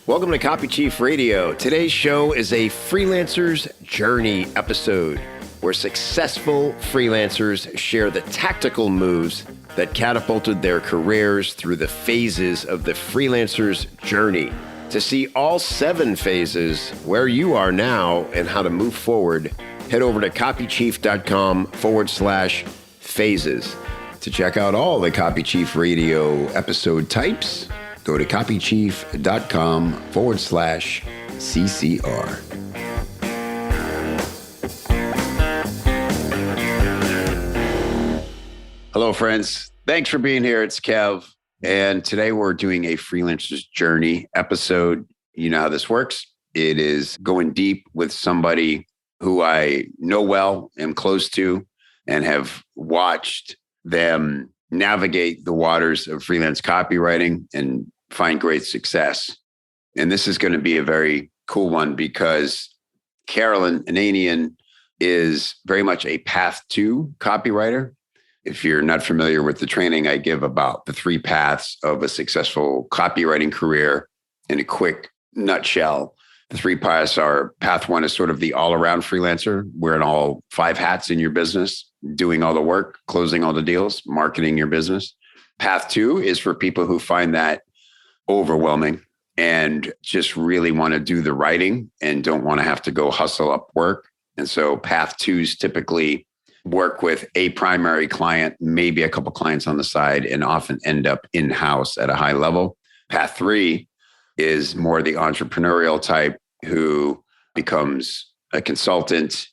Welcome to Copy Chief Radio. Today's show is a freelancer's journey episode where successful freelancers share the tactical moves that catapulted their careers through the phases of the freelancer's journey. To see all 7 phases, where you are now, and how to move forward, head over to copychief.com/phases. To check out all the Copy Chief Radio episode types, go to copychief.com/CCR. Hello, friends. Thanks for being here. It's Kev. And today we're doing a freelancer's journey episode. You know how this works. It is going deep with somebody who I know well, am close to, and have watched them navigate the waters of freelance copywriting and find great success. And this is going to be a very cool one because Carolynn and Ananian is very much a path to copywriter. If you're not familiar with the training I give about the 3 paths of a successful copywriting career in a quick nutshell, the 3 paths are: path 1 is sort of the all-around freelancer, wearing all 5 hats in your business, doing all the work, closing all the deals, marketing your business. Path 2 is for people who find that overwhelming and just really want to do the writing and don't want to have to go hustle up work. And so path 2s typically work with a primary client, maybe a couple clients on the side, and often end up in-house at a high level. Path 3 is more the entrepreneurial type who becomes a consultant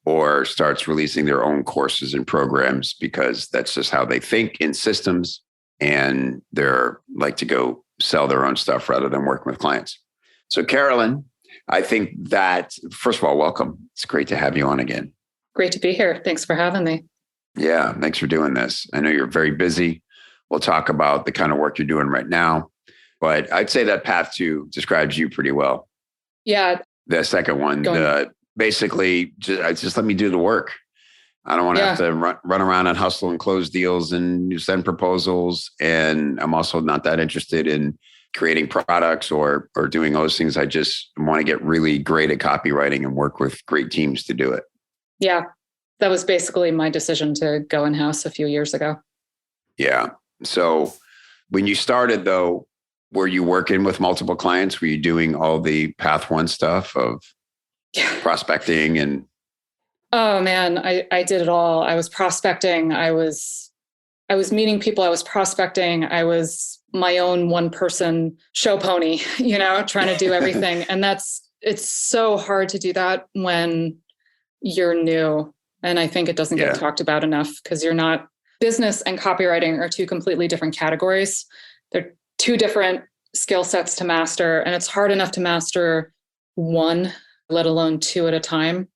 or starts releasing their own courses and programs because that's just how they think in systems, and they're like to go sell their own stuff rather than working with clients. So Carolynn, I think that, first of all, welcome. It's great to have you on again. Great to be here. Thanks for having me. Yeah, thanks for doing this. I know you're very busy. We'll talk about the kind of work you're doing right now, but I'd say that path 2 describes you pretty well. Yeah. The second one, basically, just let me do the work. I don't want to have to run around and hustle and close deals and send proposals. And I'm also not that interested in creating products or doing those things. I just want to get really great at copywriting and work with great teams to do it. Yeah, that was basically my decision to go in-house a few years ago. Yeah. So when you started, though, were you working with multiple clients? Were you doing all the path 1 stuff of prospecting and... Oh man, I did it all. I was prospecting. I was meeting people. I was prospecting. I was my own one-person show pony, trying to do everything. And it's so hard to do that when you're new. And I think it doesn't get talked about enough because business and copywriting are 2 completely different categories. They're 2 different skill sets to master. And it's hard enough to master 1, let alone 2 at a time,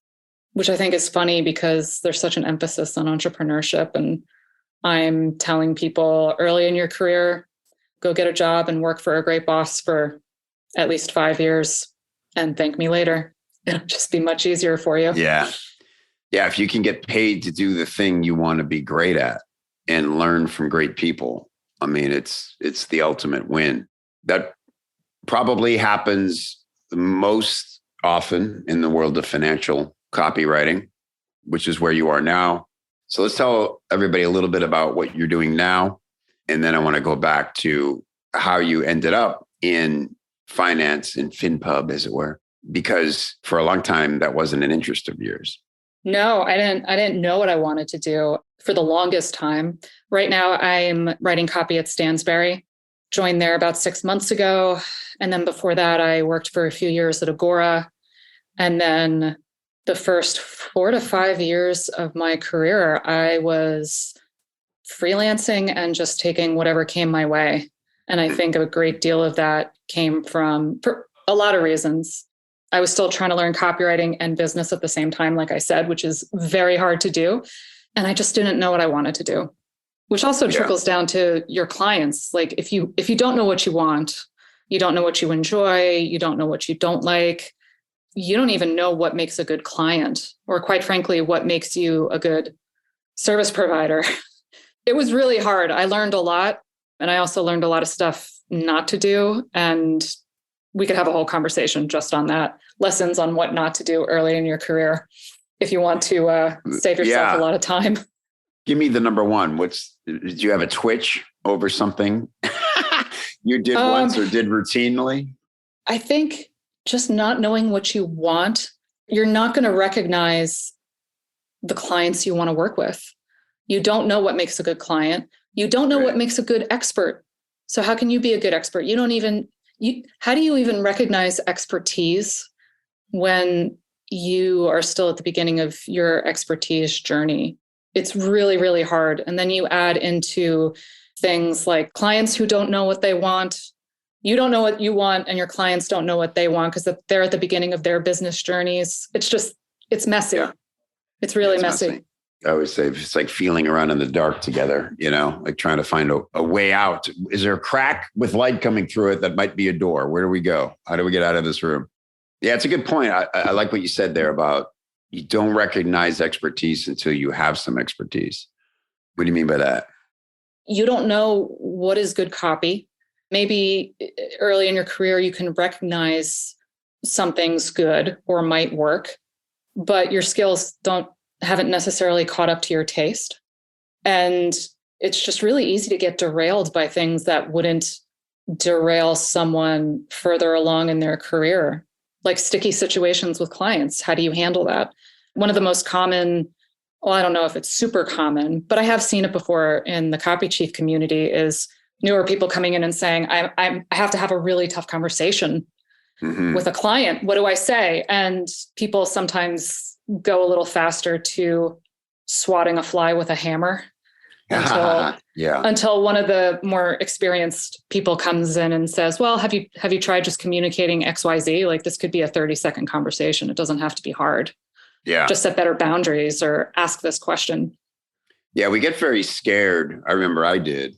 which I think is funny because there's such an emphasis on entrepreneurship. And I'm telling people early in your career, go get a job and work for a great boss for at least 5 years and thank me later. It'll just be much easier for you. Yeah. Yeah. If you can get paid to do the thing you want to be great at and learn from great people, I mean, it's the ultimate win. That probably happens most often in the world of financial copywriting, which is where you are now. So let's tell everybody a little bit about what you're doing now. And then I want to go back to how you ended up in finance and FinPub, as it were, because for a long time, that wasn't an interest of yours. No, I didn't know what I wanted to do for the longest time. Right now, I'm writing copy at Stansberry. Joined there about 6 months ago. And then before that, I worked for a few years at Agora. And then the first 4 to 5 years of my career, I was freelancing and just taking whatever came my way. And I think a great deal of that came from, for a lot of reasons. I was still trying to learn copywriting and business at the same time, like I said, which is very hard to do. And I just didn't know what I wanted to do, which also trickles down to your clients. Like if you don't know what you want, you don't know what you enjoy, you don't know what you don't like, you don't even know what makes a good client, or quite frankly, what makes you a good service provider. It was really hard. I learned a lot, and I also learned a lot of stuff not to do. And we could have a whole conversation just on that. Lessons on what not to do early in your career if you want to save yourself a lot of time. Give me the number one. Did you have a twitch over something you did once or did routinely? I think just not knowing what you want. You're not going to recognize the clients you want to work with. You don't know what makes a good client. You don't know what makes a good expert. So how can you be a good expert? How do you even recognize expertise when you are still at the beginning of your expertise journey? It's really, really hard. And then you add into things like clients who don't know what they want. You don't know what you want, and your clients don't know what they want because they're at the beginning of their business journeys. It's messy. Yeah. It's really messy. I always say it's like feeling around in the dark together, like trying to find a way out. Is there a crack with light coming through it that might be a door? Where do we go? How do we get out of this room? Yeah, it's a good point. I like what you said there about you don't recognize expertise until you have some expertise. What do you mean by that? You don't know what is good copy. Maybe early in your career, you can recognize something's good or might work, but your skills haven't necessarily caught up to your taste. And it's just really easy to get derailed by things that wouldn't derail someone further along in their career, like sticky situations with clients. How do you handle that? One of the most common, well, I don't know if it's super common, but I have seen it before in the copy chief community, is newer people coming in and saying, I have to have a really tough conversation with a client. What do I say? And people sometimes go a little faster to swatting a fly with a hammer until one of the more experienced people comes in and says, well, have you tried just communicating XYZ? Like, this could be a 30-second conversation. It doesn't have to be hard. Yeah. Just set better boundaries or ask this question. Yeah, we get very scared. I remember I did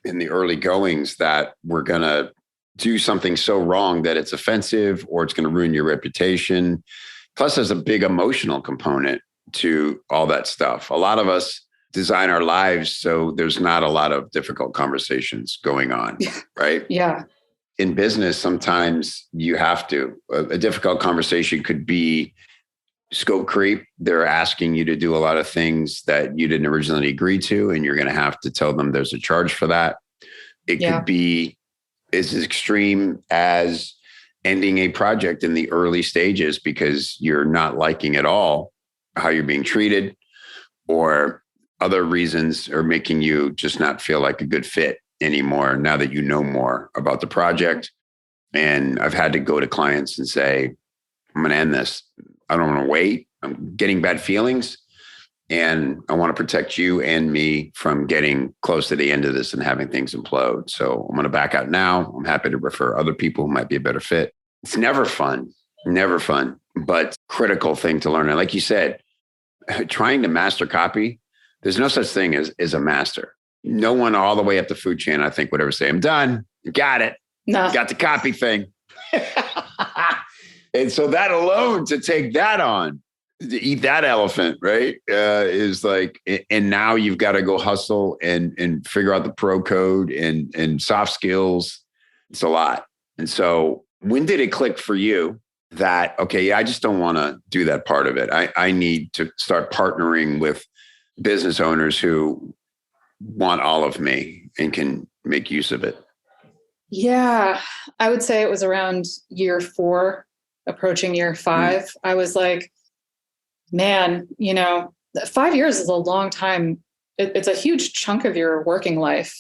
in the early goings that we're going to do something so wrong that it's offensive or it's going to ruin your reputation. Plus, there's a big emotional component to all that stuff. A lot of us design our lives so there's not a lot of difficult conversations going on, right? Yeah. In business, sometimes you have to. A difficult conversation could be scope creep. They're asking you to do a lot of things that you didn't originally agree to, and you're going to have to tell them there's a charge for that. It could be as extreme as ending a project in the early stages because you're not liking at all how you're being treated, or other reasons are making you just not feel like a good fit anymore now that you know more about the project. And I've had to go to clients and say, I'm going to end this. I don't want to wait. I'm getting bad feelings, and I want to protect you and me from getting close to the end of this and having things implode. So I'm going to back out now. I'm happy to refer other people who might be a better fit. It's never fun, but critical thing to learn. And like you said, trying to master copy, there's no such thing as a master. No one all the way up the food chain, I think, would ever say, I'm done. Got it. No. Got the copy thing. And so that alone, to take that on, to eat that elephant, right, is like, and now you've got to go hustle and figure out the pro code and soft skills. It's a lot. And so when did it click for you that, okay, I just don't want to do that part of it. I need to start partnering with business owners who want all of me and can make use of it? Yeah, I would say it was around year 4, approaching year 5. I was like, man, 5 years is a long time. It's a huge chunk of your working life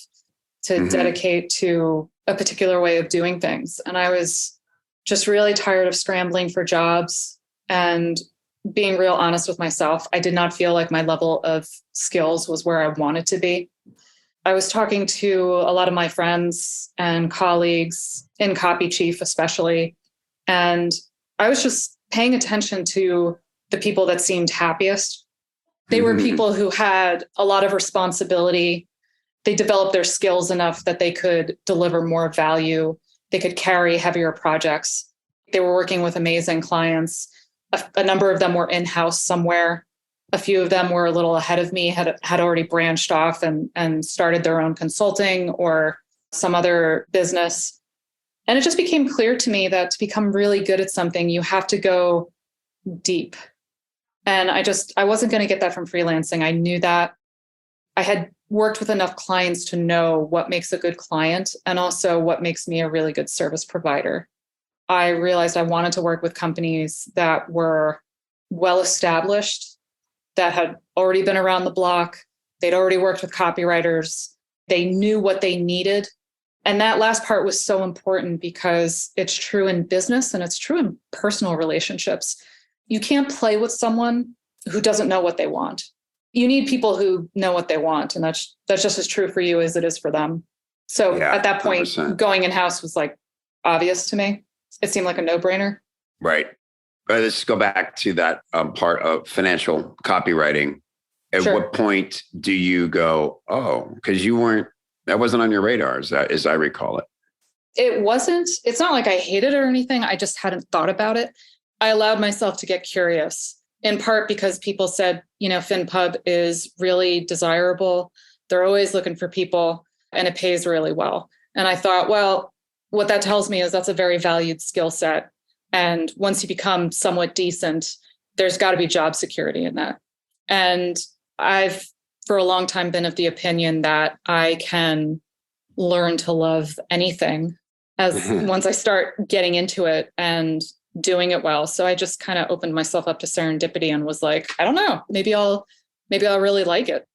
to dedicate to a particular way of doing things. And I was just really tired of scrambling for jobs and being real honest with myself. I did not feel like my level of skills was where I wanted to be. I was talking to a lot of my friends and colleagues in Copy Chief, especially, and I was just paying attention to the people that seemed happiest. They were people who had a lot of responsibility. They developed their skills enough that they could deliver more value. They could carry heavier projects. They were working with amazing clients. A number of them were in-house somewhere. A few of them were a little ahead of me, had already branched off and started their own consulting or some other business. And it just became clear to me that to become really good at something, you have to go deep. And I wasn't going to get that from freelancing. I knew that. I had worked with enough clients to know what makes a good client and also what makes me a really good service provider. I realized I wanted to work with companies that were well established, that had already been around the block. They'd already worked with copywriters. They knew what they needed. And that last part was so important because it's true in business and it's true in personal relationships. You can't play with someone who doesn't know what they want. You need people who know what they want. And that's just as true for you as it is for them. So at that point, 100%. Going in-house was like obvious to me. It seemed like a no-brainer. Right. Let's go back to that part of financial copywriting. At what point do you go, because that wasn't on your radar, as I recall it? It wasn't. It's not like I hated it or anything. I just hadn't thought about it. I allowed myself to get curious, in part because people said, FinPub is really desirable. They're always looking for people and it pays really well. And I thought, well, what that tells me is that's a very valued skill set. And once you become somewhat decent, there's got to be job security in that. And I've, for a long time, been of the opinion that I can learn to love anything once I start getting into it and doing it well. So I just kind of opened myself up to serendipity and was like, I don't know, maybe I'll really like it.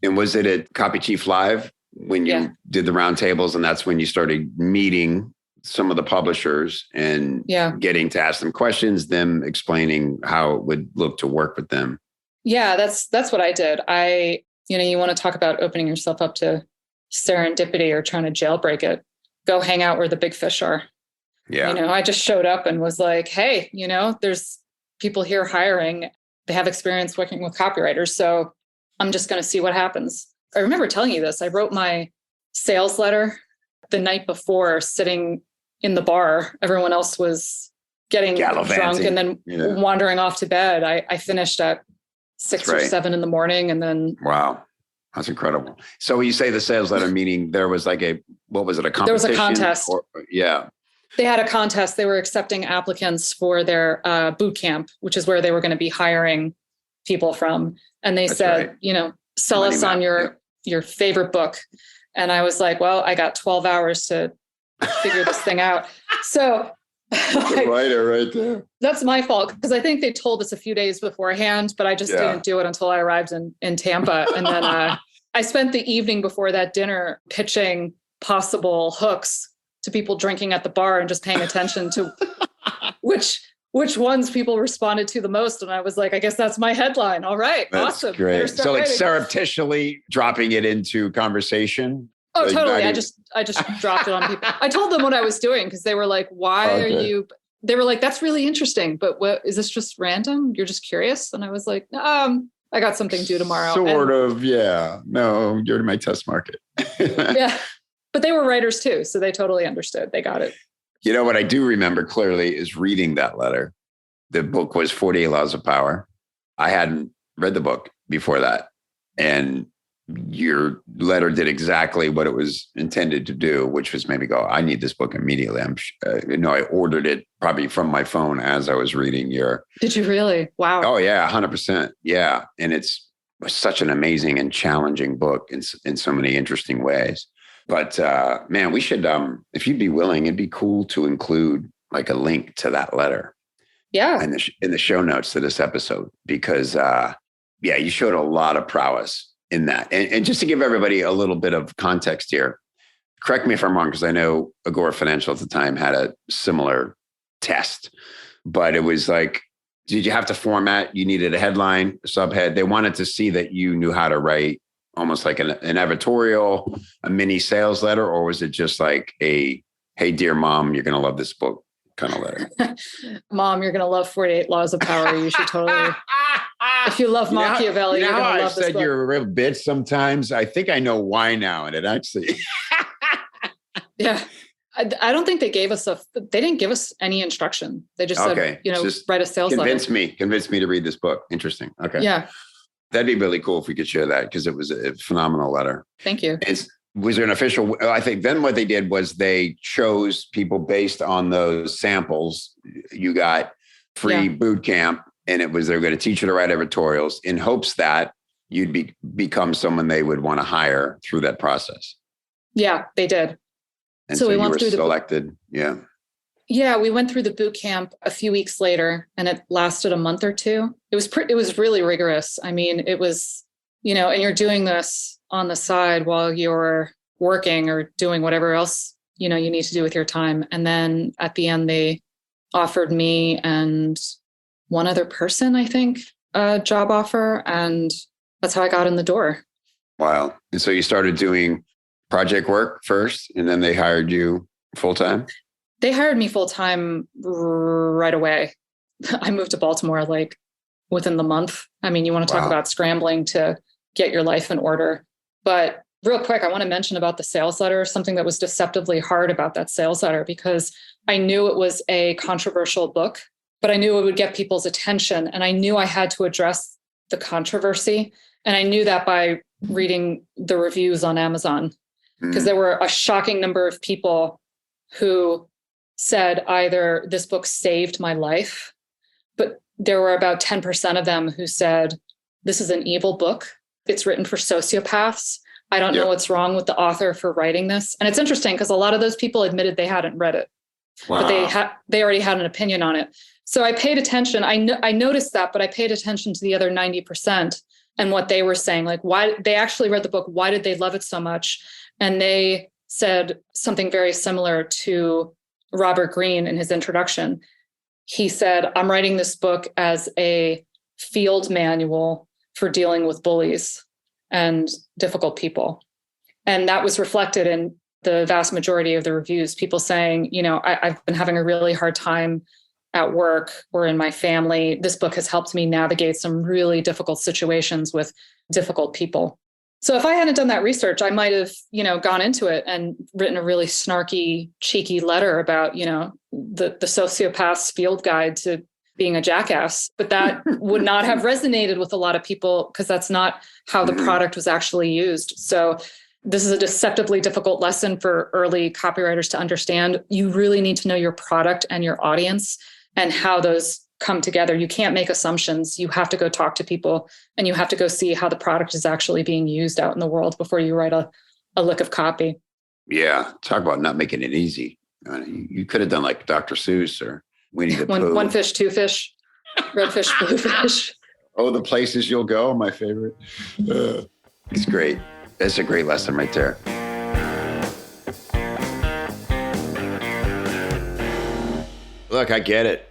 And was it at Copy Chief Live when you did the roundtables, and that's when you started meeting some of the publishers and getting to ask them questions, them explaining how it would look to work with them? Yeah, that's what I did. You want to talk about opening yourself up to serendipity or trying to jailbreak it, go hang out where the big fish are. Yeah. I just showed up and was like, hey, there's people here hiring. They have experience working with copywriters. So I'm just going to see what happens. I remember telling you this. I wrote my sales letter the night before, sitting in the bar. Everyone else was getting drunk and then wandering off to bed. I finished at 6 or 7 in the morning. And then. Wow. That's incredible. So when you say the sales letter, meaning there was like a competition? There was a contest. Yeah. They had a contest. They were accepting applicants for their boot camp, which is where they were going to be hiring people from. And they said, sell us on your favorite book. And I was like, well, I got 12 hours to figure this thing out. So the writer right there. That's my fault, because I think they told us a few days beforehand, but I just didn't do it until I arrived in Tampa. And then I spent the evening before that dinner pitching possible hooks to people drinking at the bar and just paying attention to which ones people responded to the most. And I was like, I guess that's my headline. All right. That's awesome. Great. So like surreptitiously dropping it into conversation. Oh, totally. I just dropped it on people. I told them what I was doing because they were like, why are you, they were like, that's really interesting, but what, is this just random? You're just curious? And I was like, I got something due tomorrow. No, you're my test market. Yeah. But they were writers too. So they totally understood. They got it. What I do remember clearly is reading that letter. The book was 48 Laws of Power. I hadn't read the book before that. And your letter did exactly what it was intended to do, which was maybe go, I need this book immediately. I ordered it probably from my phone as I was reading your. Did you really? Wow. Oh yeah. 100%. Yeah. And it was such an amazing and challenging book in so many interesting ways. But man, we should, if you'd be willing, it'd be cool to include like a link to that letter. Yeah. In the show notes to this episode, because you showed a lot of prowess in that. And just to give everybody a little bit of context here, correct me if I'm wrong, because I know Agora Financial at the time had a similar test, but it was like, did you have to format? You needed a headline, a subhead. They wanted to see that you knew how to write almost like an editorial, a mini sales letter, or was it just like a, hey, dear mom, you're going to love this book kind of letter? Mom, you're going to love 48 Laws of Power. You should totally, if you love Machiavelli, you're going to love this book. I said you're a real bitch sometimes. I think I know why now. And it actually. Yeah. I don't think they gave us they didn't give us any instruction. They just said, just write a sales letter. Convince me to read this book. Interesting. Okay. Yeah. That'd be really cool if we could share that, because it was a phenomenal letter. Thank you. Was there an official? I think then what they did was they chose people based on those samples. You got free boot camp, and it was they're going to teach you to write editorials in hopes that you'd become someone they would want to hire through that process. Yeah, they did. And so we went through selected. Yeah, we went through the boot camp a few weeks later, and it lasted a month or two. It was really rigorous. I mean, it was, and you're doing this on the side while you're working or doing whatever else, you need to do with your time. And then at the end, they offered me and one other person, I think, a job offer. And that's how I got in the door. Wow. And so you started doing project work first, and then they hired you full-time? They hired me full-time right away. I moved to Baltimore like within the month. I mean, you want to talk about scrambling to get your life in order. But real quick, I want to mention about the sales letter, something that was deceptively hard about that sales letter, because I knew it was a controversial book, but I knew it would get people's attention. And I knew I had to address the controversy. And I knew that by reading the reviews on Amazon, because there were a shocking number of people who said either this book saved my life, but there were about 10% of them who said, this is an evil book. It's written for sociopaths. I don't know what's wrong with the author for writing this. And it's interesting because a lot of those people admitted they hadn't read it, but they already had an opinion on it. So I paid attention. I noticed that, but I paid attention to the other 90% and what they were saying, like why they actually read the book. Why did they love it so much? And they said something very similar to Robert Greene in his introduction. He said, I'm writing this book as a field manual for dealing with bullies and difficult people. And that was reflected in the vast majority of the reviews, people saying, I've been having a really hard time at work or in my family. This book has helped me navigate some really difficult situations with difficult people. So if I hadn't done that research, I might have, gone into it and written a really snarky, cheeky letter about, the sociopath's field guide to being a jackass. But that would not have resonated with a lot of people because that's not how the product was actually used. So this is a deceptively difficult lesson for early copywriters to understand. You really need to know your product and your audience and how those come together. You can't make assumptions. You have to go talk to people and you have to go see how the product is actually being used out in the world before you write a lick of copy. Yeah. Talk about not making it easy. You could have done like Dr. Seuss or Winnie the Pooh. One fish, two fish, red fish, blue fish. Oh, the places you'll go. My favorite. It's great. That's a great lesson right there. Look, I get it.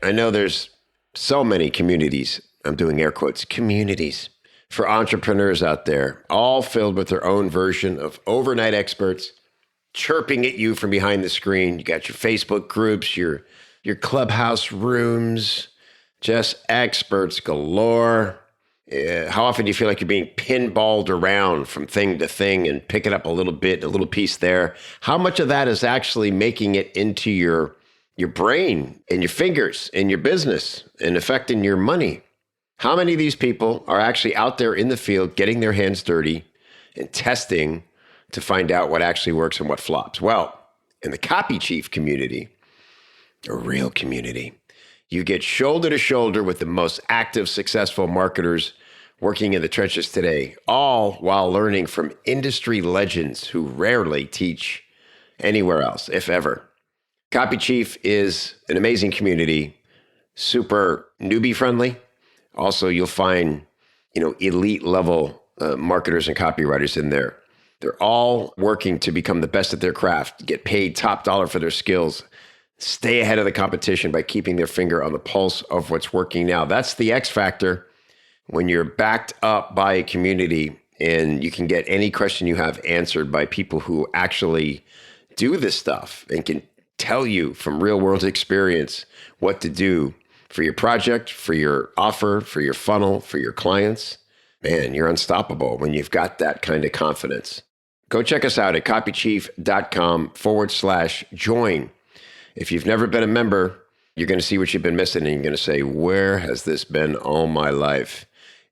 I know there's so many communities, I'm doing air quotes, communities for entrepreneurs out there, all filled with their own version of overnight experts chirping at you from behind the screen. You got your Facebook groups, your clubhouse rooms, just experts galore. How often do you feel like you're being pinballed around from thing to thing and picking up a little bit, a little piece there? How much of that is actually making it into your brain and your fingers and your business and affecting your money? How many of these people are actually out there in the field getting their hands dirty and testing to find out what actually works and what flops? Well, in the Copy Chief community, a real community, you get shoulder to shoulder with the most active, successful marketers working in the trenches today, all while learning from industry legends who rarely teach anywhere else, if ever. Copy Chief is an amazing community, super newbie friendly. Also, you'll find, elite level marketers and copywriters in there. They're all working to become the best at their craft, get paid top dollar for their skills, stay ahead of the competition by keeping their finger on the pulse of what's working now. That's the X factor when you're backed up by a community and you can get any question you have answered by people who actually do this stuff and can tell you from real world experience what to do for your project, for your offer, for your funnel, for your clients. Man, you're unstoppable when you've got that kind of confidence. Go check us out at copychief.com/join. If you've never been a member, you're going to see what you've been missing and you're going to say, where has this been all my life?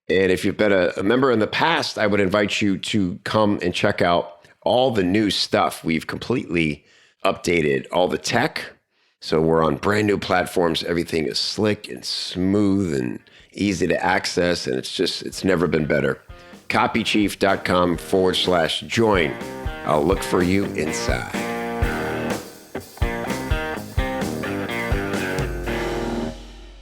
And if you've been a member in the past, I would invite you to come and check out all the new stuff. We've completely updated all the tech. So we're on brand new platforms. Everything is slick and smooth and easy to access. And it's never been better. Copychief.com/join. I'll look for you inside.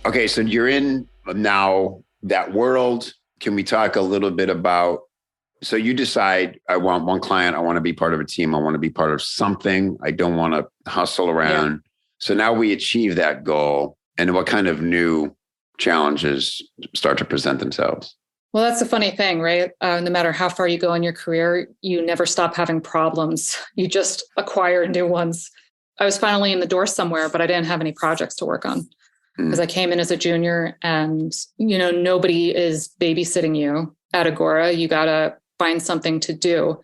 Okay, so you're in now that world. Can we talk a little bit about, so you decide, I want one client, I want to be part of a team, I want to be part of something, I don't want to hustle around. Yeah. So now we achieve that goal, and what kind of new challenges start to present themselves? Well, that's the funny thing, right? No matter how far you go in your career, you never stop having problems. You just acquire new ones. I was finally in the door somewhere, but I didn't have any projects to work on because I came in as a junior, and, nobody is babysitting you at Agora. You got to find something to do.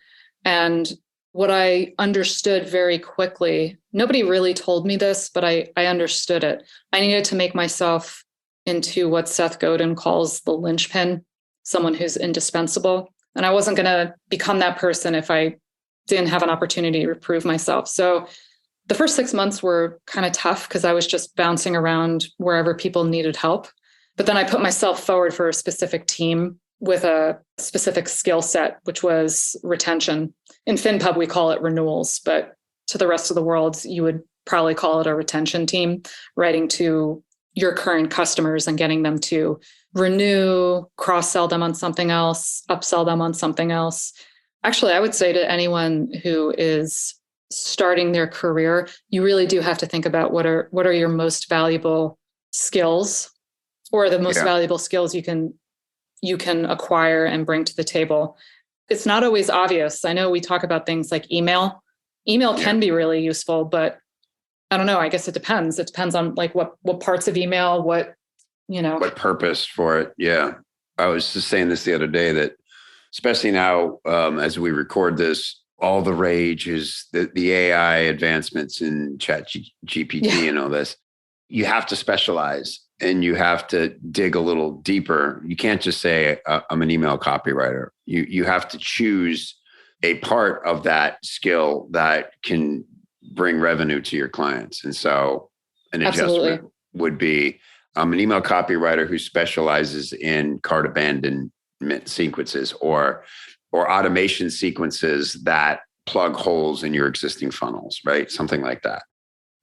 And what I understood very quickly, nobody really told me this, but I understood it. I needed to make myself into what Seth Godin calls the linchpin, someone who's indispensable. And I wasn't going to become that person if I didn't have an opportunity to prove myself. So the first 6 months were kind of tough because I was just bouncing around wherever people needed help. But then I put myself forward for a specific team with a specific skill set, which was retention. In FinPub, we call it renewals, but to the rest of the world, you would probably call it a retention team, writing to your current customers and getting them to renew, cross-sell them on something else, upsell them on something else. Actually, I would say to anyone who is starting their career, you really do have to think about what are your most valuable skills, or the most valuable skills you can acquire and bring to the table. It's not always obvious. I know we talk about things like email. Email can be really useful, but I don't know. I guess it depends. It depends on like what parts of email, what purpose for it. Yeah. I was just saying this the other day that especially now, as we record this, all the rage is the AI advancements in GPT and all this. You have to specialize and you have to dig a little deeper. You can't just say, I'm an email copywriter. You have to choose a part of that skill that can bring revenue to your clients. And so an adjustment would be, I'm an email copywriter who specializes in cart abandonment sequences or automation sequences that plug holes in your existing funnels, right? Something like that.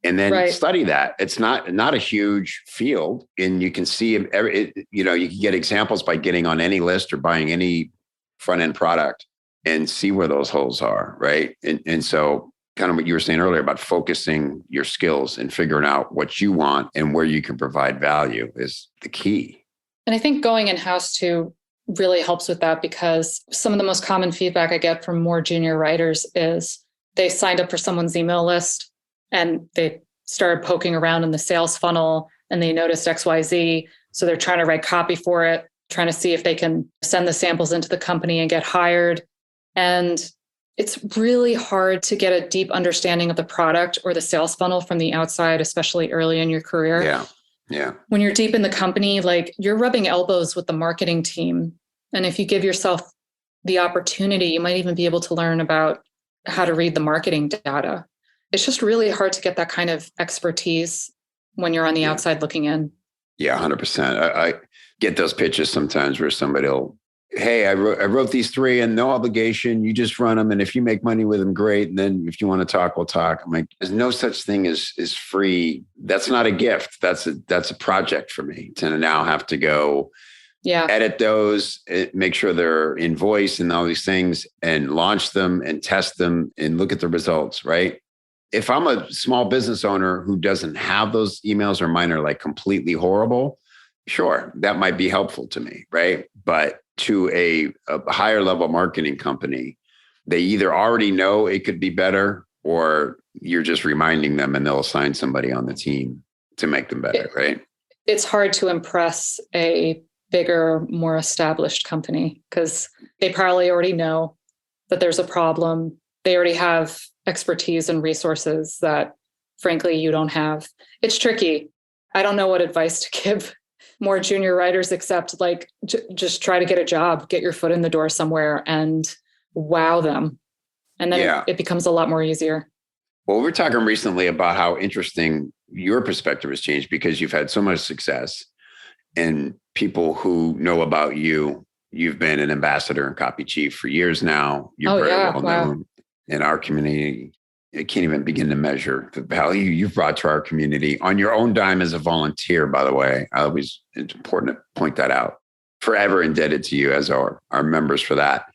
And then study that. It's not a huge field, and you can see you can get examples by getting on any list or buying any front end product and see where those holes are, right? And so kind of what you were saying earlier about focusing your skills and figuring out what you want and where you can provide value is the key. And I think going in-house too really helps with that, because some of the most common feedback I get from more junior writers is they signed up for someone's email list and they started poking around in the sales funnel and they noticed XYZ. So they're trying to write copy for it, trying to see if they can send the samples into the company and get hired. And it's really hard to get a deep understanding of the product or the sales funnel from the outside, especially early in your career. Yeah. When you're deep in the company, like you're rubbing elbows with the marketing team. And if you give yourself the opportunity, you might even be able to learn about how to read the marketing data. It's just really hard to get that kind of expertise when you're on the outside looking in. Yeah, 100%. I get those pitches sometimes where somebody will, hey, I wrote these 3 and no obligation. You just run them. And if you make money with them, great. And then if you want to talk, we'll talk. I'm like, there's no such thing as free. That's not a gift. That's a project for me to now have to go edit those, make sure they're in voice and all these things and launch them and test them and look at the results, right? If I'm a small business owner who doesn't have those emails or mine are like completely horrible, sure, that might be helpful to me, right? But to a higher level marketing company, they either already know it could be better or you're just reminding them and they'll assign somebody on the team to make them better, right? It's hard to impress a bigger, more established company because they probably already know that there's a problem. They already have expertise and resources that, frankly, you don't have. It's tricky. I don't know what advice to give more junior writers, except like just try to get a job, get your foot in the door somewhere and wow them. And then it becomes a lot more easier. Well, we were talking recently about how interesting your perspective has changed because you've had so much success and people who know about you. You've been an ambassador and copy chief for years now. You're very well known in our community. I can't even begin to measure the value you've brought to our community on your own dime as a volunteer, by the way. It's important to point that out. Forever indebted to you as our members for that.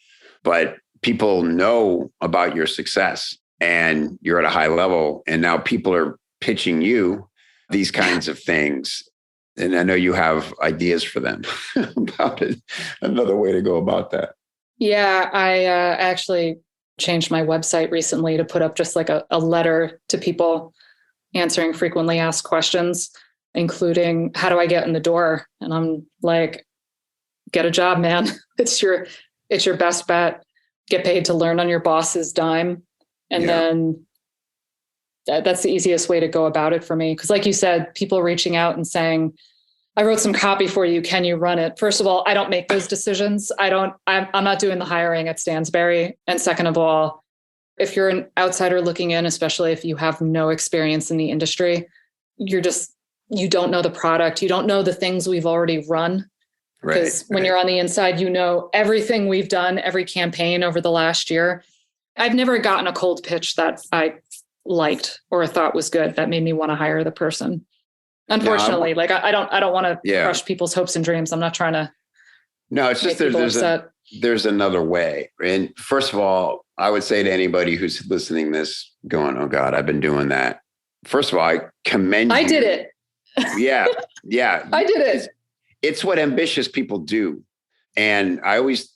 But people know about your success and you're at a high level. And now people are pitching you these kinds of things. And I know you have ideas for them about it. Another way to go about that. Yeah, I actually changed my website recently to put up just like a letter to people answering frequently asked questions, including how do I get in the door? And I'm like, get a job, man. It's your best bet. Get paid to learn on your boss's dime. And then that's the easiest way to go about it for me. Because like you said, people reaching out and saying, I wrote some copy for you. Can you run it? First of all, I don't make those decisions. I'm not doing the hiring at Stansberry. And second of all, if you're an outsider looking in, especially if you have no experience in the industry, you don't know the product. You don't know the things we've already run. Because when you're on the inside, you know everything we've done, every campaign over the last year. I've never gotten a cold pitch that I liked or thought was good that made me want to hire the person. Unfortunately, I don't want to crush people's hopes and dreams. I'm not trying to. No, it's just there's another way. And first of all, I would say to anybody who's listening this going, oh God, I've been doing that. First of all, I commend you. I did it. Yeah. I did it. It's what ambitious people do. And I always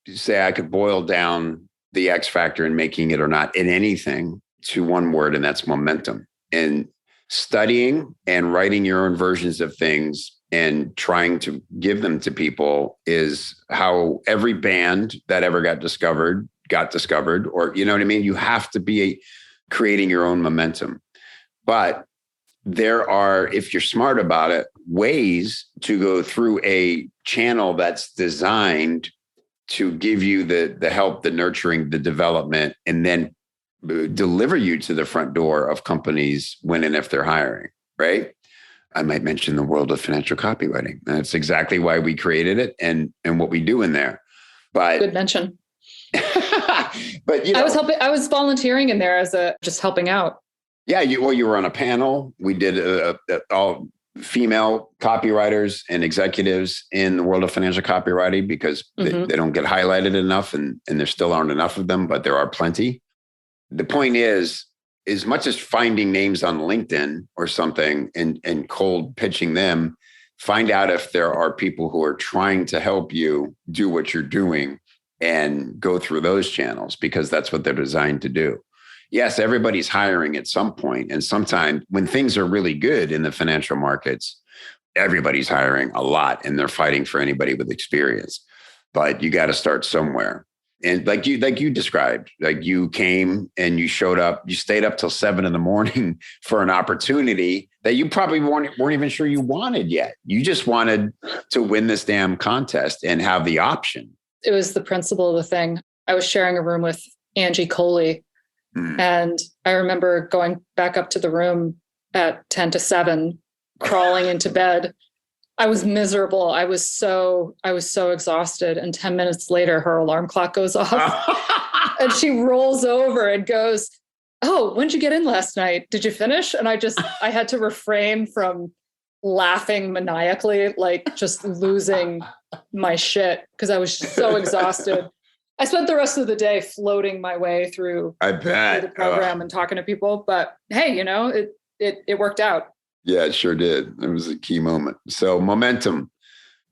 say I could boil down the X factor in making it or not in anything to one word, and that's momentum. And studying and writing your own versions of things and trying to give them to people is how every band that ever got discovered, or, you know what I mean? You have to be creating your own momentum. But there are, if you're smart about it, ways to go through a channel that's designed to give you the help, the nurturing, the development, and then deliver you to the front door of companies when and if they're hiring, right? I might mention the world of financial copywriting. That's exactly why we created it and what we do in there. But good mention. But you know, I was volunteering in there as just helping out. Yeah, you were on a panel. We did all female copywriters and executives in the world of financial copywriting because they don't get highlighted enough, and there still aren't enough of them, but there are plenty. The point is, as much as finding names on LinkedIn or something and cold pitching them, find out if there are people who are trying to help you do what you're doing and go through those channels because that's what they're designed to do. Yes, everybody's hiring at some point. And sometimes when things are really good in the financial markets, everybody's hiring a lot and they're fighting for anybody with experience. But you got to start somewhere. And like you described, like you came and you showed up, you stayed up till 7 a.m. for an opportunity that you probably weren't even sure you wanted yet. You just wanted to win this damn contest and have the option. It was the principle of the thing. I was sharing a room with Angie Coley. And I remember going back up to the room at 10 to 7, crawling into bed. I was miserable. I was so exhausted. And 10 minutes later, her alarm clock goes off and she rolls over and goes, "Oh, when did you get in last night? Did you finish?" And I had to refrain from laughing maniacally, like just losing my shit because I was so exhausted. I spent the rest of the day floating my way through the program and talking to people. But hey, it worked out. Yeah, it sure did. It was a key moment. So momentum.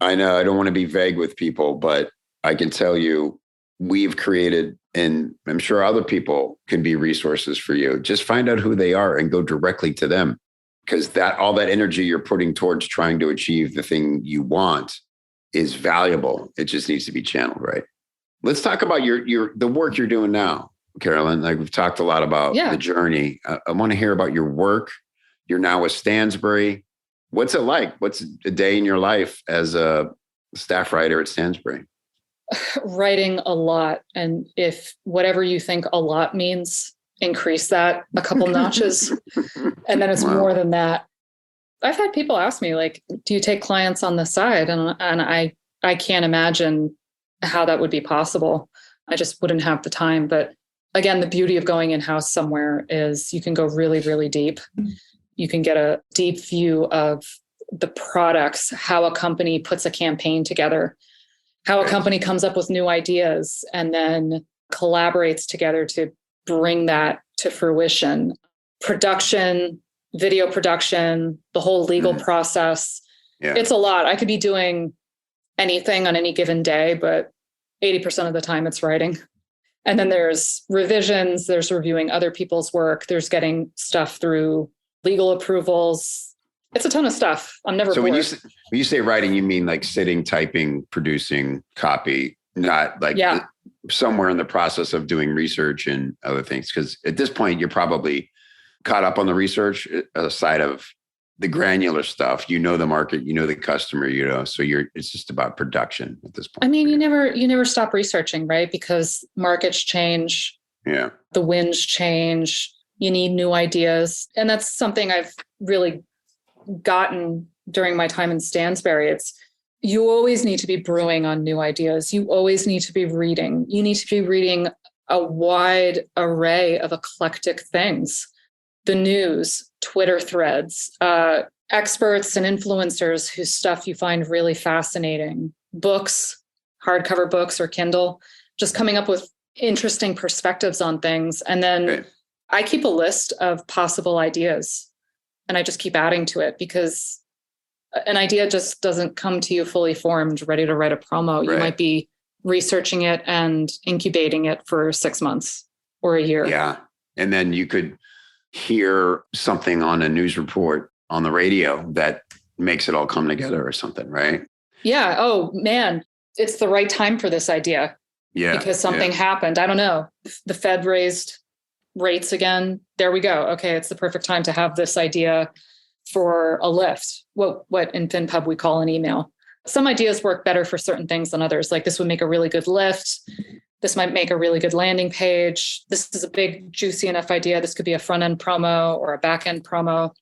I know I don't want to be vague with people, but I can tell you we've created, and I'm sure other people can be resources for you. Just find out who they are and go directly to them, because all that energy you're putting towards trying to achieve the thing you want is valuable. It just needs to be channeled right. Let's talk about the work you're doing now, Carolyn. Like we've talked a lot about the journey. I want to hear about your work. You're now with Stansberry. What's it like? What's a day in your life as a staff writer at Stansberry? Writing a lot. And if whatever you think a lot means, increase that a couple notches. And then it's more than that. I've had people ask me, like, do you take clients on the side? And I can't imagine how that would be possible. I just wouldn't have the time. But again, the beauty of going in-house somewhere is you can go really, really deep. You can get a deep view of the products, how a company puts a campaign together, how a company comes up with new ideas and then collaborates together to bring that to fruition. Production, video production, the whole legal process. Yeah. It's a lot. I could be doing anything on any given day, but 80% of the time it's writing. And then there's revisions, there's reviewing other people's work, there's getting stuff through legal approvals. It's a ton of stuff. I'm never bored. When you say writing, you mean like sitting, typing, producing copy, not like somewhere in the process of doing research and other things. Because at this point, you're probably caught up on the research side of the granular stuff. You know the market, you know the customer, so it's just about production at this point. I mean, you never stop researching, right? Because markets change. Yeah. The winds change. You need new ideas. And that's something I've really gotten during my time in Stansberry. You always need to be brewing on new ideas. You always need to be reading. You need to be reading a wide array of eclectic things. The news, Twitter threads, experts and influencers whose stuff you find really fascinating, books, hardcover books or Kindle, just coming up with interesting perspectives on things. And then I keep a list of possible ideas and I just keep adding to it because an idea just doesn't come to you fully formed, ready to write a promo. You might be researching it and incubating it for 6 months or a year. Yeah. And then you could hear something on a news report on the radio that makes it all come together or something, right? Yeah. Oh, man, it's the right time for this idea. Yeah. Because something happened. I don't know. The Fed raised rates again. There we go. Okay. It's the perfect time to have this idea for a lift. What in FinPub we call an email. Some ideas work better for certain things than others. Like this would make a really good lift. This might make a really good landing page. This is a big, juicy enough idea. This could be a front-end promo or a back-end promo.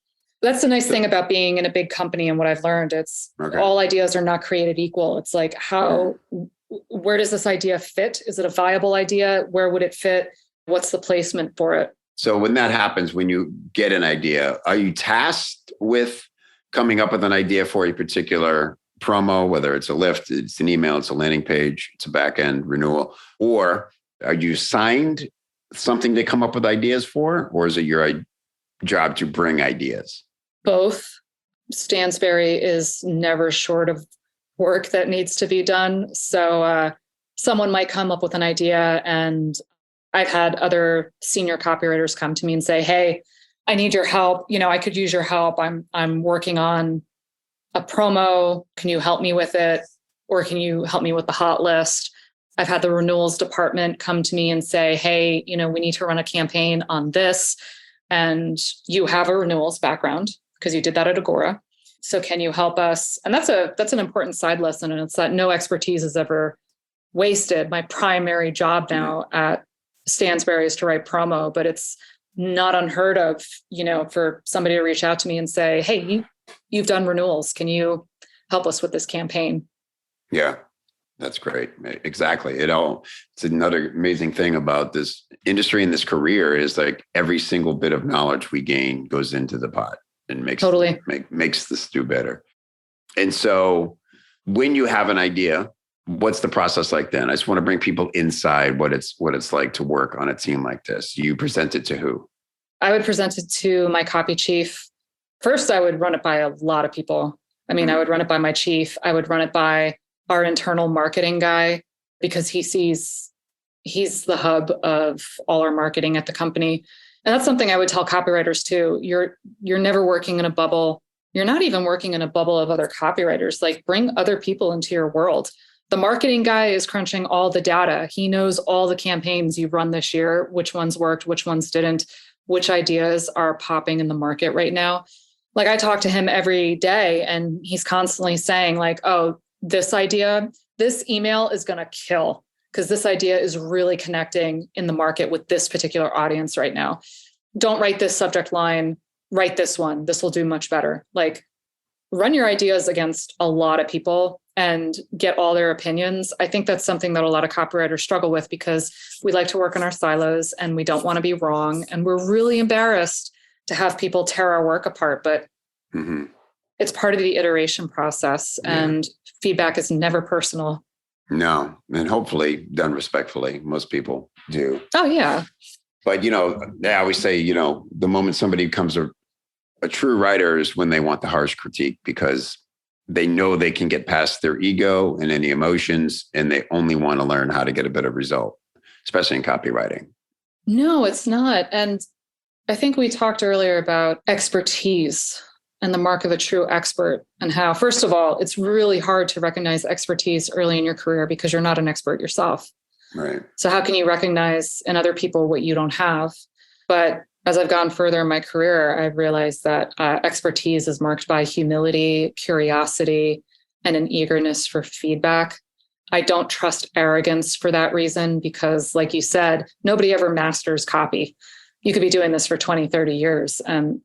That's the nice thing about being in a big company and what I've learned. It's all ideas are not created equal. It's like, where does this idea fit? Is it a viable idea? Where would it fit? What's the placement for it? So when that happens, when you get an idea, are you tasked with coming up with an idea for a particular promo, whether it's a lift, it's an email, it's a landing page, it's a back-end renewal, or are you assigned something to come up with ideas for, or is it your job to bring ideas? Both. Stansberry is never short of work that needs to be done. So someone might come up with an idea, and I've had other senior copywriters come to me and say, hey, I need your help. I could use your help. I'm working on a promo. Can you help me with it? Or can you help me with the hot list? I've had the renewals department come to me and say, hey, we need to run a campaign on this. And you have a renewals background because you did that at Agora. So can you help us? And that's an important side lesson. And it's that no expertise is ever wasted. My primary job now at Stansberry is to write promo, but it's not unheard of, for somebody to reach out to me and say, hey, you've done renewals. Can you help us with this campaign? Yeah, that's great. Exactly. It's another amazing thing about this industry and this career is like every single bit of knowledge we gain goes into the pot and makes the stew better. And so when you have an idea, what's the process like then? I just want to bring people inside what it's like to work on a team like this. You present it to who? I would present it to my copy chief. First, I would run it by a lot of people. I mean, I would run it by my chief. I would run it by our internal marketing guy because he's the hub of all our marketing at the company. And that's something I would tell copywriters too. You're never working in a bubble. You're not even working in a bubble of other copywriters. Like bring other people into your world. The marketing guy is crunching all the data. He knows all the campaigns you've run this year, which ones worked, which ones didn't, which ideas are popping in the market right now. Like I talk to him every day and he's constantly saying like, oh, this idea, this email is going to kill because this idea is really connecting in the market with this particular audience right now. Don't write this subject line, write this one. This will do much better. Like, run your ideas against a lot of people and get all their opinions. I think that's something that a lot of copywriters struggle with because we like to work in our silos and we don't want to be wrong. And we're really embarrassed to have people tear our work apart, but it's part of the iteration process and feedback is never personal. No, and hopefully done respectfully. Most people do. Oh, yeah. But, I always say, the moment somebody becomes a true writer is when they want the harsh critique because they know they can get past their ego and any emotions, and they only want to learn how to get a better result, especially in copywriting. No, it's not. And I think we talked earlier about expertise and the mark of a true expert and how, first of all, it's really hard to recognize expertise early in your career because you're not an expert yourself. Right. So how can you recognize in other people what you don't have? But as I've gone further in my career, I've realized that expertise is marked by humility, curiosity, and an eagerness for feedback. I don't trust arrogance for that reason, because like you said, nobody ever masters copy. You could be doing this for 20, 30 years and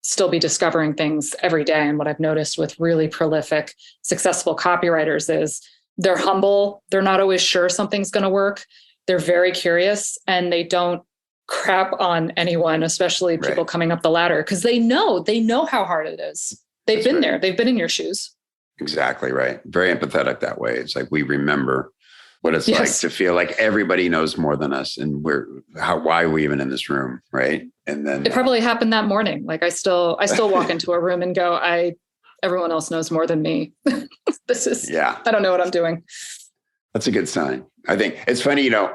still be discovering things every day. And what I've noticed with really prolific, successful copywriters is they're humble. They're not always sure something's going to work. They're very curious and they don't crap on anyone, especially people coming up the ladder, because they know how hard it is. They've been there. They've been in your shoes. Exactly right. Very empathetic that way. It's like we remember what it's like to feel like everybody knows more than us, and why are we even in this room, right? And then it probably happened that morning. Like I still walk into a room and go, everyone else knows more than me. I don't know what I'm doing. That's a good sign. I think it's funny, I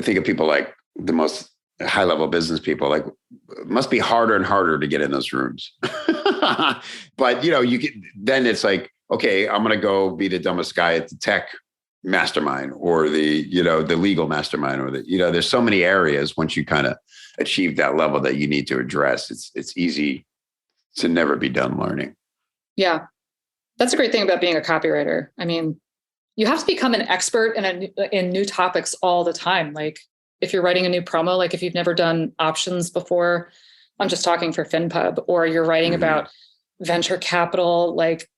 think of people like the most high level business people, like it must be harder and harder to get in those rooms. But then it's like, okay, I'm going to go be the dumbest guy at the tech mastermind or the legal mastermind or there's so many areas once you kind of achieve that level that you need to address. It's easy to never be done learning. Yeah. That's a great thing about being a copywriter. I mean, you have to become an expert in new topics all the time. Like if you're writing a new promo, like if you've never done options before, I'm just talking for FinPub, or you're writing about venture capital, like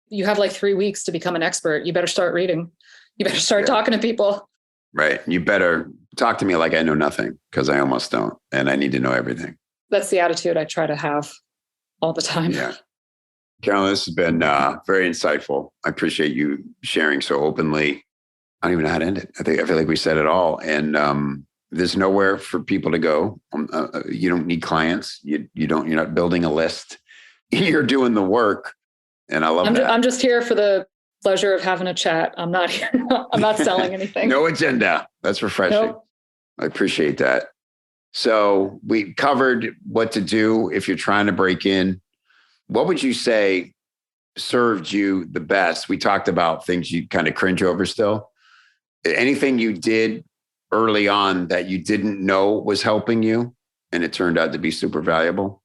you have like 3 weeks to become an expert. You better start reading. You better start talking to people. Right. You better talk to me like I know nothing, because I almost don't. And I need to know everything. That's the attitude I try to have all the time. Yeah. Carolynn, this has been very insightful. I appreciate you sharing so openly. I don't even know how to end it. I feel like we said it all. And there's nowhere for people to go. You don't need clients. You're not building a list. You're doing the work. And I love that. I'm just here for the pleasure of having a chat. I'm not here. I'm not selling anything. No agenda. That's refreshing. Nope. I appreciate that. So we covered what to do if you're trying to break in. What would you say served you the best? We talked about things you kind of cringe over still. Anything you did early on that you didn't know was helping you and it turned out to be super valuable?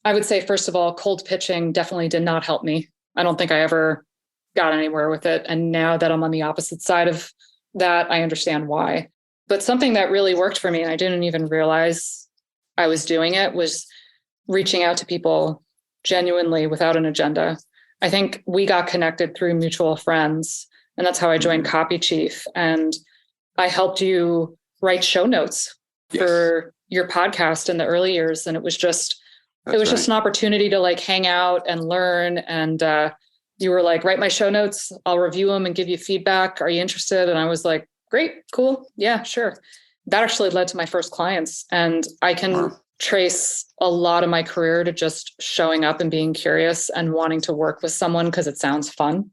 I would say, first of all, cold pitching definitely did not help me. I don't think I ever got anywhere with it. And now that I'm on the opposite side of that, I understand why. But something that really worked for me, and I didn't even realize I was doing it, was reaching out to people genuinely without an agenda. I think we got connected through mutual friends, and that's how I joined Copy Chief. And I helped you write show notes for your podcast in the early years. And it was just just an opportunity to like hang out and learn. And you were like, write my show notes. I'll review them and give you feedback. Are you interested? And I was like, great, cool. Yeah, sure. That actually led to my first clients. And I can trace a lot of my career to just showing up and being curious and wanting to work with someone because it sounds fun.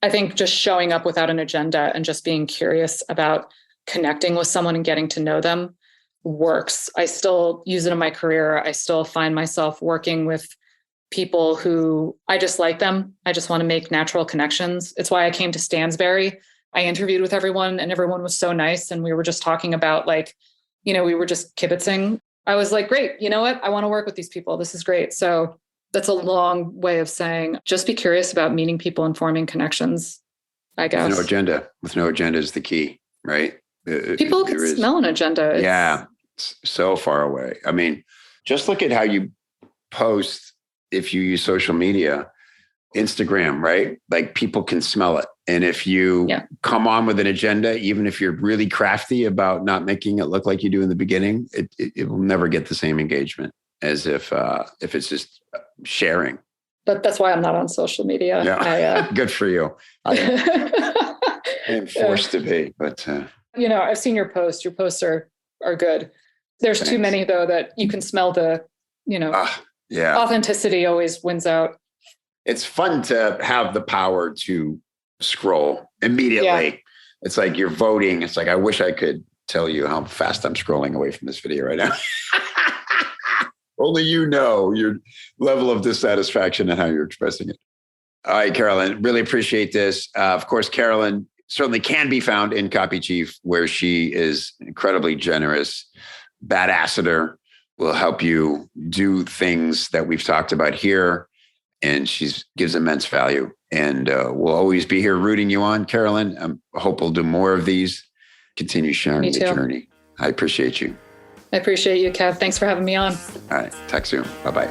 I think just showing up without an agenda and just being curious about connecting with someone and getting to know them works. I still use it in my career. I still find myself working with people who I just like them. I just want to make natural connections. It's why I came to Stansberry. I interviewed with everyone and everyone was so nice. And we were just talking about we were just kibitzing. I was like, great, you know what? I want to work with these people. This is great. So that's a long way of saying, just be curious about meeting people and forming connections. I guess. With no agenda. With no agenda is the key, right? People can smell an agenda. It's so far away. I mean, just look at how you post if you use social media, Instagram, right? Like people can smell it. And if you come on with an agenda, even if you're really crafty about not making it look like you do in the beginning, it will never get the same engagement as if it's just sharing. But that's why I'm not on social media. Yeah. Good for you. I am forced to be, but I've seen your posts. Your posts are good. There's too many though that you can smell the, authenticity always wins out. It's fun to have the power to scroll immediately. Yeah. It's like you're voting. It's like, I wish I could tell you how fast I'm scrolling away from this video right now. Only you know your level of dissatisfaction and how you're expressing it. All right, Carolyn, really appreciate this. Of course, Carolyn certainly can be found in Copy Chief, where she is incredibly generous, badasseter, will help you do things that we've talked about here. And she gives immense value. And we'll always be here rooting you on, Carolyn. I hope we'll do more of these. Continue sharing the journey. I appreciate you. I appreciate you, Kev. Thanks for having me on. All right. Talk soon. Bye-bye.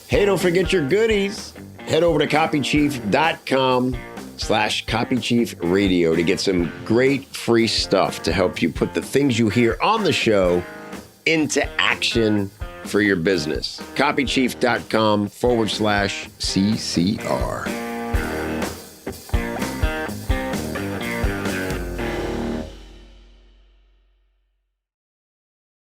Hey, don't forget your goodies. Head over to copychief.com/copychiefradio to get some great free stuff to help you put the things you hear on the show into action for your business. copychief.com/CCR.